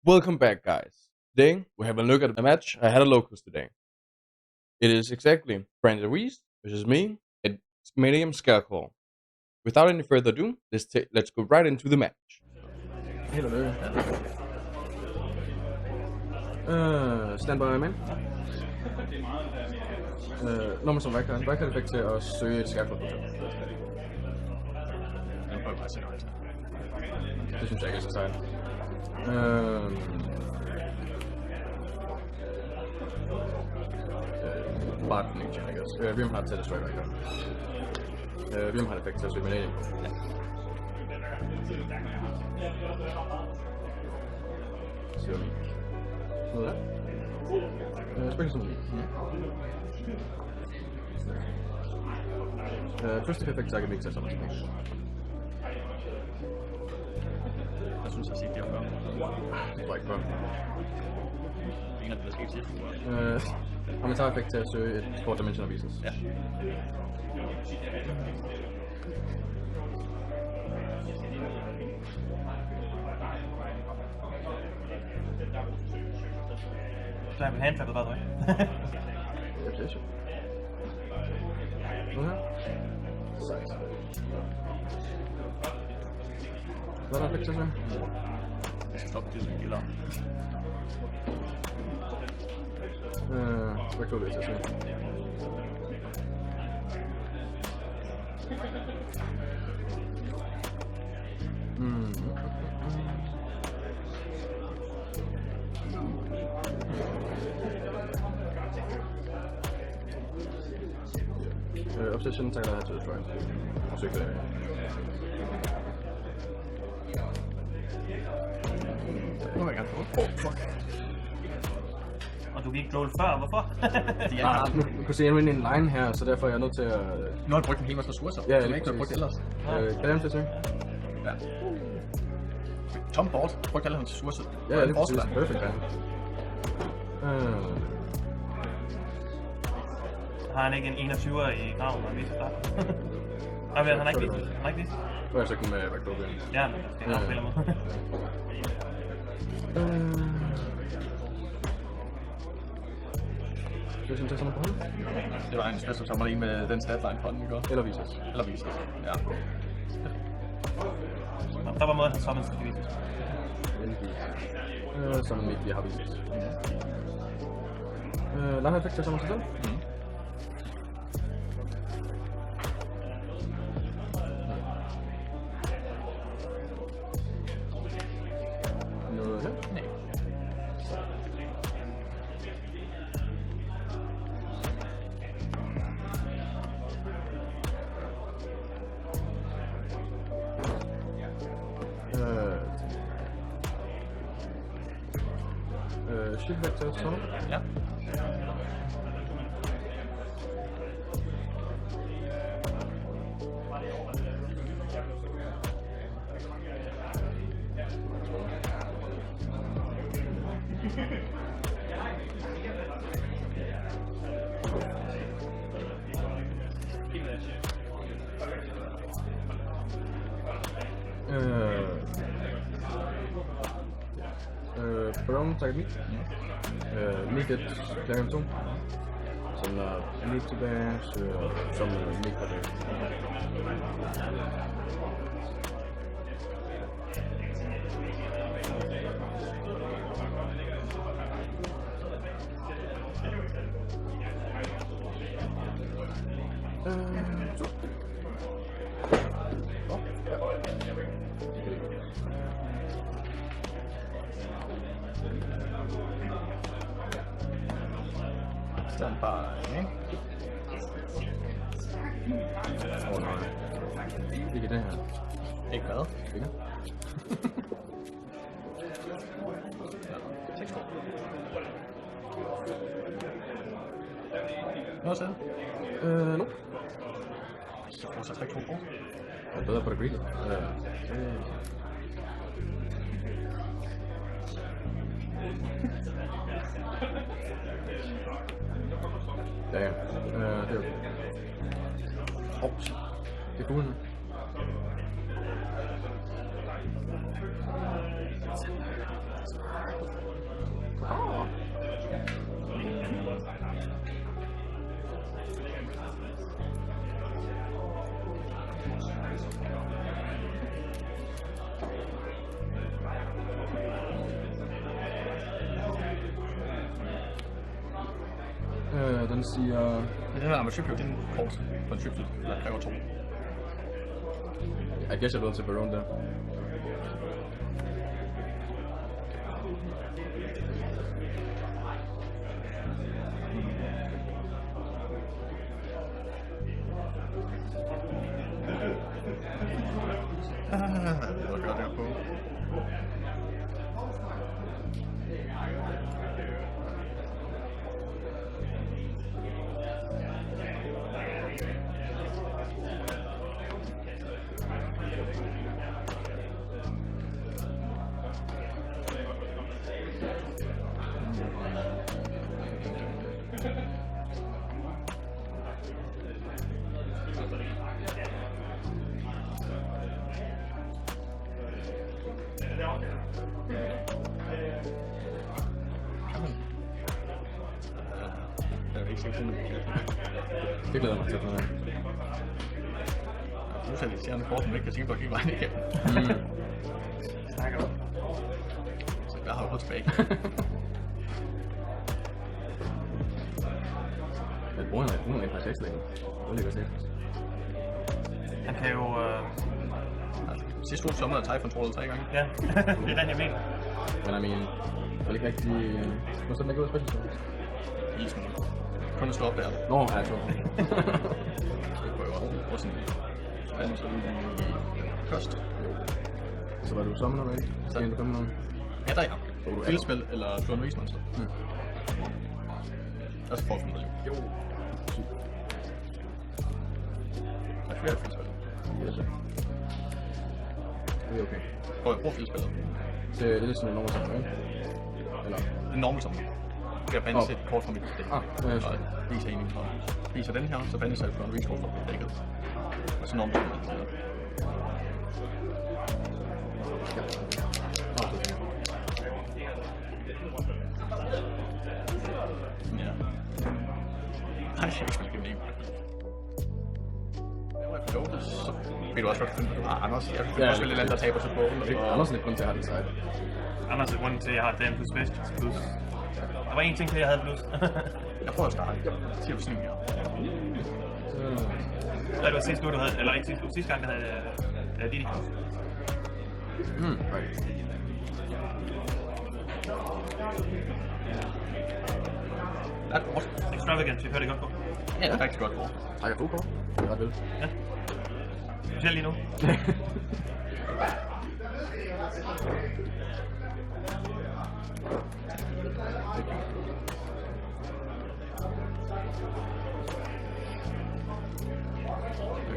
Welcome back, guys. Today, we have a look at a match I had a locals today. It is exactly Brandon Reese versus me at Medium Scarecrow. Without any further ado, let's go right into the match. Held og lykke. Stand by, man. Når man som Vagcard effekt til at søge et skærf på det. Det synes jeg ikke er så sejt. Bare den ikke, I guess. Vim har til at destroy Vagcard. Vim har effekt til at søge Millennium på. Så noget der. Spil sådan lige. Twisted effekt, så jeg kan ikke tage sådan noget. Jeg synes, jeg har set det før. Det var ikke før. En af det, der skete sidste uge. Og man tager effekt til at søge et 4-dimensional pieces. Ja. Så er min handfaldet bare drøg. Det er sjovt. Noget her. Sejt. Hvad er der effekt til at søge? Stop, det er sådan en gælder. Hvad kan du til at søge? Obsession tager jeg her til at destroy. Og søge det. Nu må jeg gerne få. Fuck. Og du gik troll før, hvorfor? Nu kan se, at jeg er inde i en line her, så derfor er jeg nødt til at... Nu har jeg brugt en hel masse ressourcer. Ja, som jeg ikke har brugt ellers. Kan jeg til at søge? Ja. Tom Board brugte alle hans ressourcer. Ja, det er præcis. Perfekt, ja. Har han ikke en 21'er i graven, når han viser start? Nej, han har ikke vist. Han har ikke vist. Nu er jeg så kun med Vagcard. Ja, men det er nok spiller mod. Skal jeg tage sådan på hånden? Det var en special sommer lige med den statline på den, ikke også? Eller vises? Eller vises. Ja. Der var måde, han summons til vises. Som ikke lige har vises. Lang effekt til at summon sig selv? Noget her? Nej. Shift vector summon? Ja. Brown tager mit. Mikket Clarion 2. Som er lidt tilbage, som Mikket har det. Stand by. Nej. Ikke det her. Ikke hvad? Ikke? Noget selv? Nu. Så får jeg 3-2 på. Jeg er bedre på det greedy. Ja, ja. Det er okay. Det er cool. Den siger... Det er den her amatørpil, det er en kort på en triplet, der kræver 2. I guess jeg bliver til Baron der. Hvad gør det på? Det glæder mig til sådan noget. Nu ser vi ser en kort, som ikke kan tænke på at give vejen igennem. Snakker du? Så jeg har jo fået tilbage. Jeg bruger en par 6 længe. Det ligger sikkert. Han kan jo... Sidste uge sommer TIE Controller 3 gange. Ja, det er den, jeg mener. Men I mean, jeg vil ikke rigtig... Hvor sådan ikke ud af special service? Lige sådan. Kun at slå op der. Nå, ja, så. Det prøver jeg også sådan. Men så er det først. Så var du summoner, vel? Så er du 500. Ja, der er jeg. Fieldspil eller Drone Reese Monster. Der er så for 500. Jo. Der er flere fieldspil. Yes. Det er okay. Prøv at bruge fieldspillet. Det er lidt sådan en normal sammen, ikke? Eller? En normal sammen. Jeg bandt et kort fra mit dæk. Ja, så viser en fra. Viser den her, så bandt jeg et Drone Reese kort fra mit dækket. Og så normal sammen. Ja. Nej, jeg skal ikke blive så vil du også godt finde Anders. Jeg vil også lidt andet, der taber sig på. Anders er lidt grund til at have det sejt. Anders er grunden til, at jeg har den plus special plus. Der var en ting til, jeg havde plus. Jeg prøver at starte. Jeg siger, du sådan her. Det var sidste uge, du havde, eller ikke sidste uge, sidste gang, der havde Didi. Right. Det er godt. Extravagant, vi hørte det godt på. Ja, det er rigtig godt kort. Har jeg 2 kort? Det er ret vildt. Ja. Specielt lige nu. Det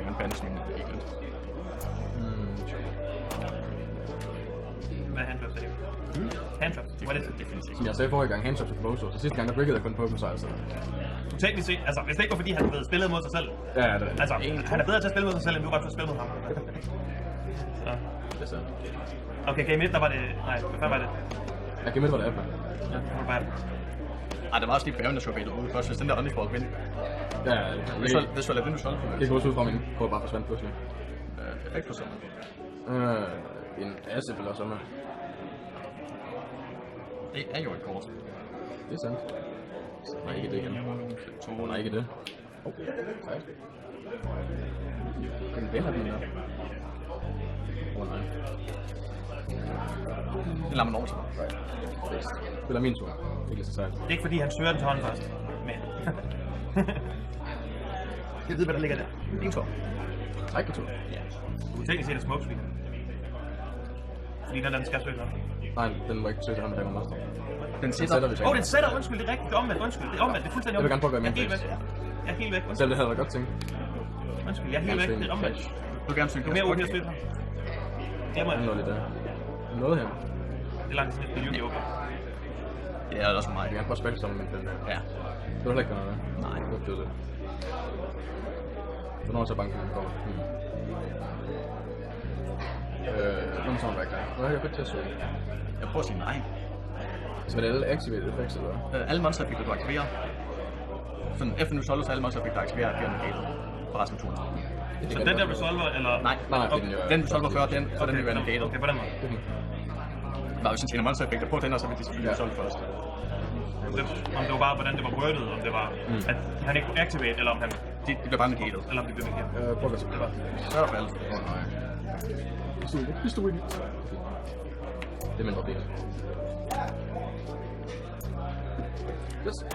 er en bandsning, ikke lidt. Hvad er handtraps, det er? Handtraps, what is it? Definitivt. Som jeg sagde forrige gang, hands up til Bozo, så sidste gang der briggede jeg kun på sig, altså. Teknisk set, altså hvis det ikke var fordi, han havde spillet mod sig selv. Ja, det er det. Altså, han er bedre til at spille mod sig selv, end du var til at spille mod ham. Så. Det er sandt. Okay, game 1, der var det... Nej, hvad var det? Jeg kan med, hvad det er for. Ja, hvad var det? Ej, det var også lige bævende, der skulle bailet ud først, hvis den der Underfall vinder. Ja, Hvis du lader den, du solgte på. det går også ud fra min kort bare forsvandt pludselig. Effekt på sådan. En asset eller sådan noget. Det er jo et kort. Det er sandt. Nej, ikke det igen. Nej, ikke det. Sejt. Den vender den der. Nej. Det lader man over til. Bedst. Spiller min tur. Ikke så sejt. Det er ikke fordi, han søger den til hånden først. Men... jeg ved, hvad der ligger der. Din tur. Træk tur. Ja. Teknisk set er smoke screen. Fordi den skal søge den. Nej, den var ikke søgt ham, der var master. Den sætter vi så. Den sætter, undskyld, det er rigtigt. Det er omvendt, undskyld. Det er omvendt, det er fuldstændig Jeg vil omvendt. gerne prøve at gøre Jeg er helt min væk. Jeg er helt væk, undskyld. Selv det havde været godt tænkt. Undskyld, jeg er helt væk. Det er omvendt. Du vil gerne søge Det er mere åbent at støtte ham. Glemmer Han jeg. lå lidt der. Noget her. Det er langt siden, det er jo åbent. Ja, det er også mig. Jeg kan gerne prøve at spille sammen med den. Ja. Det var heller ikke noget. Nej. Det var det. Hvornår er så banken kommer? Nu må sådan være klar. Nu har jeg fedt til at søge. Jeg prøver at sige nej. Så er det alle activate effects, eller hvad? Alle monster fik du aktiveret. Sådan, efter du solgte, så alle monster fik du aktiveret, bliver negated på resten af turen. Så den der resolver, eller... Nej, den du solgte før, den, så den vil være negated. Okay, på den måde. Hvis en monster fik på den, og så vil de selvfølgelig solgt først. koncept. Om det var bare, hvordan det var worded, om det var, at han ikke kunne activate, eller om han... Det bliver bare negated. Eller om det blev negeret. Prøv at gøre Så er der faldet. nej. Det stod ikke. Det er mindre pænt. Yes.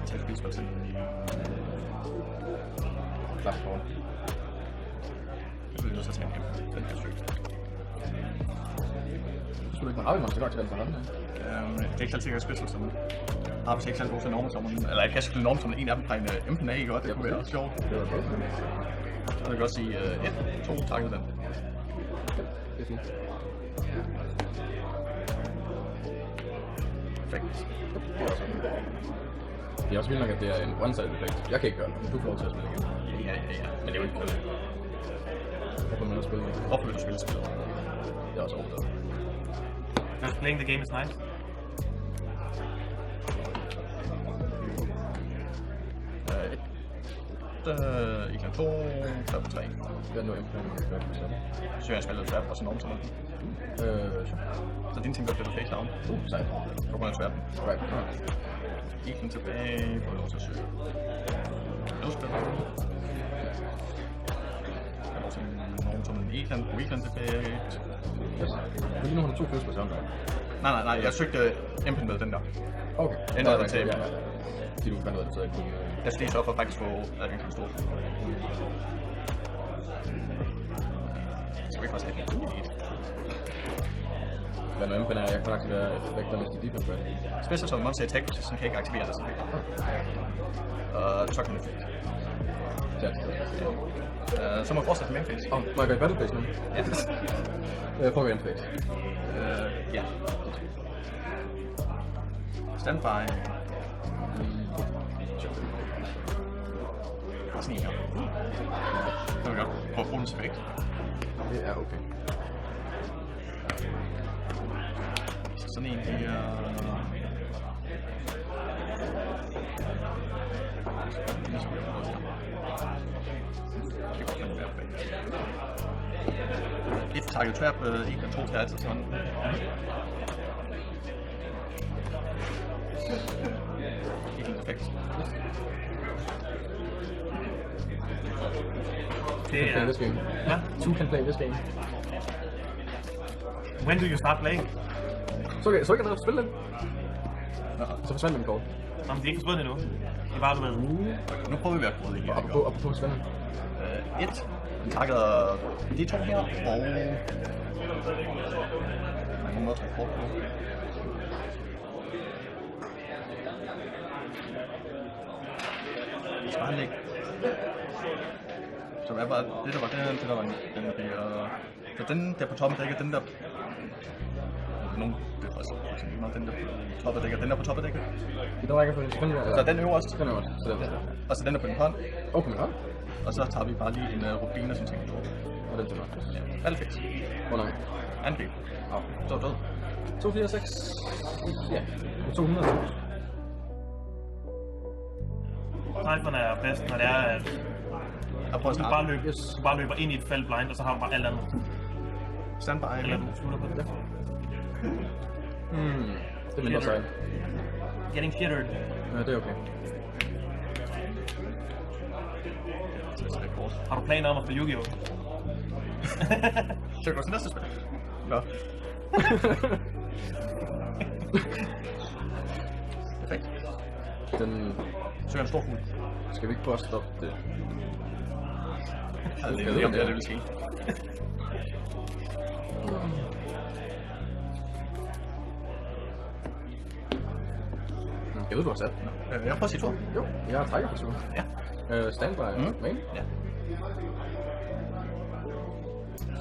Til spilspil til. Klap for. Jeg bliver nødt til at tage den her stykke. Du skulle ikke have man skal godt til den for hånden. Jeg er ikke selv sikker, at spille som har hvis jeg ikke selv god til normsummen, eller jeg kan spille normsummen, en af dem fra en MPNA, ikke godt? Det kunne være sjovt. Det var godt. Så vil jeg godt sige 1, 2, takket den. Det er fint. Perfekt. Det er også det er også vildt nok, at det er en one-sided effekt. Jeg kan ikke gøre det, men du får lov til at spille igen. Ja. Men det er jo ikke noget. Hvorfor man at spille det? Hvorfor vil du spille spillet? Det er også overdrevet. Just playing the game is nice. I kan 2, 3 på 3. Hvad er nu implementet? Så jeg spiller trap og så normsummen. Så dine ting gør det face down. Sejt. På grund af trappen. Right. Eaton tilbage, får lov til at søge. Nu spiller du. Jeg har også en normsummen Eaton tilbage. Yes. Men lige nu har du 2 følelser på sammen. Nej, jeg søgte Impen med den der. Okay. Den er der til. Fordi du fandt ud af, at det så ikke. Jeg steg så for faktisk få adgang til stort. Skal vi ikke også have det? Hvad nu Impen er, jeg kan aktivere effekter, hvis de defense red. Special som monster attack, så kan jeg ikke aktivere det. Og token effekt. Så må jeg fortsætte med phase. Må jeg gå i battle phase nu? Ja. Prøv at gå i phase. Ja. Standby. Sådan en her. Så vil jeg godt prøve bonus effekt. Det er okay. Så sådan en her. Et target trap, 1 og 2 til altid sådan. Ikke perfekt. Det Play er... this game. Ja. Two can play this game. When do you start playing? Så kan jeg da spille den. Så forsvandt min kort. Nå, men de er ikke forsvundet endnu. Det er bare, du ved. Nu prøver vi at prøve det her. Apropos forsvandet. 1. Den takker de 2 her, og... Man må også trække kort på. Sparlæg. Så hvad var det, der var den, det der var den der... Så den der på toppen dækker, den der... Nogen, det er faktisk den der på toppen dækker, den der på toppen dækker. I der rækker på den sekund. Så den øverst. Den øverst. Så den der. Og så den der på din hånd. Okay, ja. Og så tager vi bare lige en rubiner, som tænker på. Og den til mig. Ja, valgfix. Hvor langt? Angreb. Så er død. 2, 4, 6. Ja. 200. Typhon er bedst, når det er, at Jeg prøver at du starte. bare løber ind i et felt blind, og så har du bare alt andet. Standby. Eller du slutter på det. Det er mindre sejt. Getting shittered. Ja, det er okay. Har du planer om at spille Yu-Gi-Oh? Skal vi gå til næste spil? Nå. Perfekt. Den... Søger en stor fugl. Skal vi ikke prøve at stoppe det? Jeg ved ikke, om det vil ske. Jeg ved, du har sat den. Jeg prøver at sige to. Jo, jeg har trækket på tur. Ja. Standby, main. Ja.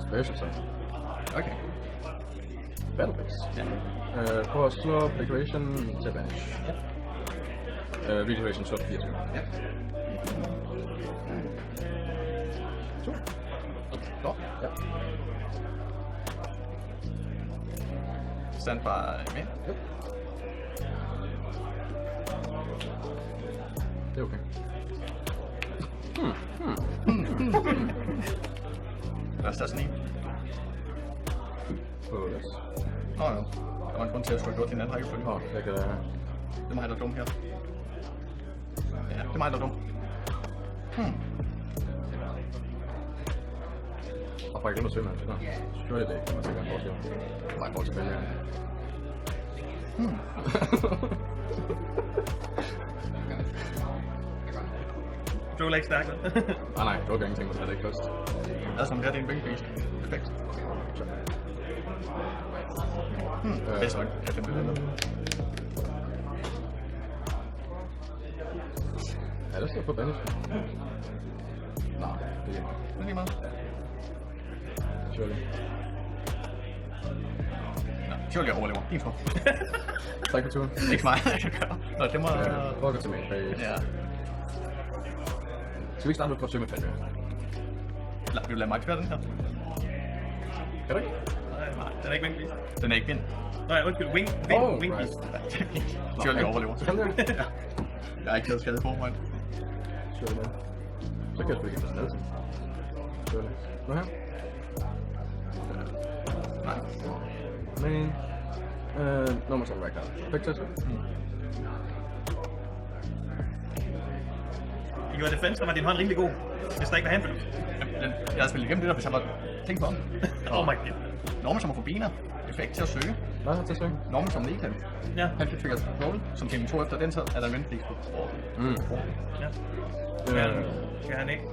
Special så. Okay. Battle base. Ja. Prøv at slå decoration til advantage. Ja. Regeneration slå 4 stykker. Ja. Nå, ja. Standby med. Yep. Det er okay. Lad os tage sådan en. På os. Nå jo. Der var en grund til, at jeg skulle have gjort din anden rækkefølge. Det kan være her. Det er mig, der er dum her. Ja, det er mig, der er dum. Og bare glemt at søge, man. Nå, selvfølgelig det. Man skal gerne forestille. Bare forhold til vælgeren. Du er ikke stærk, Nej, det var ikke ingenting, der det ikke kost. Altså, det er en bænkpris. Perfekt. Bedst nok. Jeg finder det andet. Ja, det står på banish. Nej, det er meget. Det er lige meget. Surely. Surely jeg overlever. Din tur. Tak for turen. Ikke så meget, jeg kan gøre. Nå, det må... Prøv at gå til main phase. Ja. Skal vi ikke starte med at søge med fat? Vil du lade mig gøre den her? Kan du ikke? Nej, den er ikke wingpiece. Den er ikke vind. Nej, undskyld, wingpiece. Surely jeg overlever. Kan du det? Ja. Jeg har ikke taget skade på mig. Surely man. Så kan jeg sgu ikke få sådan Surely. Nu her. Nej. Main. Nummer som right now. Perfekt test. I gjorde defense, så var din hånd rimelig god, hvis der ikke var handfølge. Jeg har spillet igennem det der, hvis jeg var tænkt på om. Oh my god. Norman som er forbiner. Effekt til at søge. Hvad har til at søge? Norman som Nathan. Ja. Han fik trigger roll, som game 2 efter den så er der en vindflix på. Ja. Kan han ikke?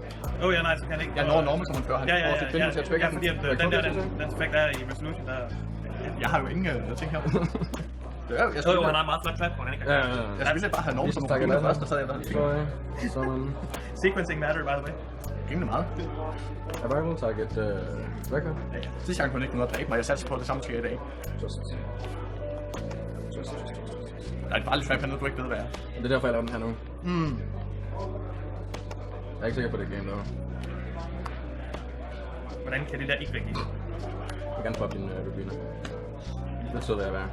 Ja, nej, så kan han ikke. Jeg når Norman som han før. Han Ja, fordi at den der, den effekt der i Resolution, der... Jeg har jo ingen ting her. Jeg Jo, han har en meget flot trap, hvor han ikke kan. Jeg ville bare have Norman som forbiner først, og så er jeg der. Sådan. Sequencing matter, by the way. Rimelig meget. Arrival target record. Sidste gang kunne ikke noget at dræbe mig. Jeg satte på det samme sker i dag. Just. Der er et farligt trap hernede, du ikke ved, hvad er. Det er derfor, jeg laver den her nu. Jeg er ikke sikker på det game, dog. Hvordan kan det der ikke væk i? Jeg vil gerne få op din rubiner. Det så det at være.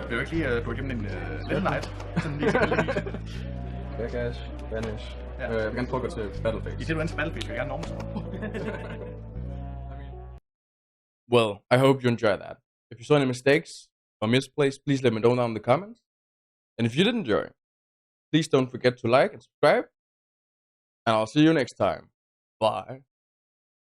Vil du ikke lige gå igennem en Little Night? Sådan lige tilfældigvis. Backdash, Vanish. Ja. Jeg vil gerne prøve at gå til Battle Phase. I det du til Battlefield, vil jeg gerne Norman som. Well, I hope you enjoyed that. If you saw any mistakes or misplays, please let me know down in the comments. And if you did enjoy, please don't forget to like and subscribe. And I'll see you next time. Bye.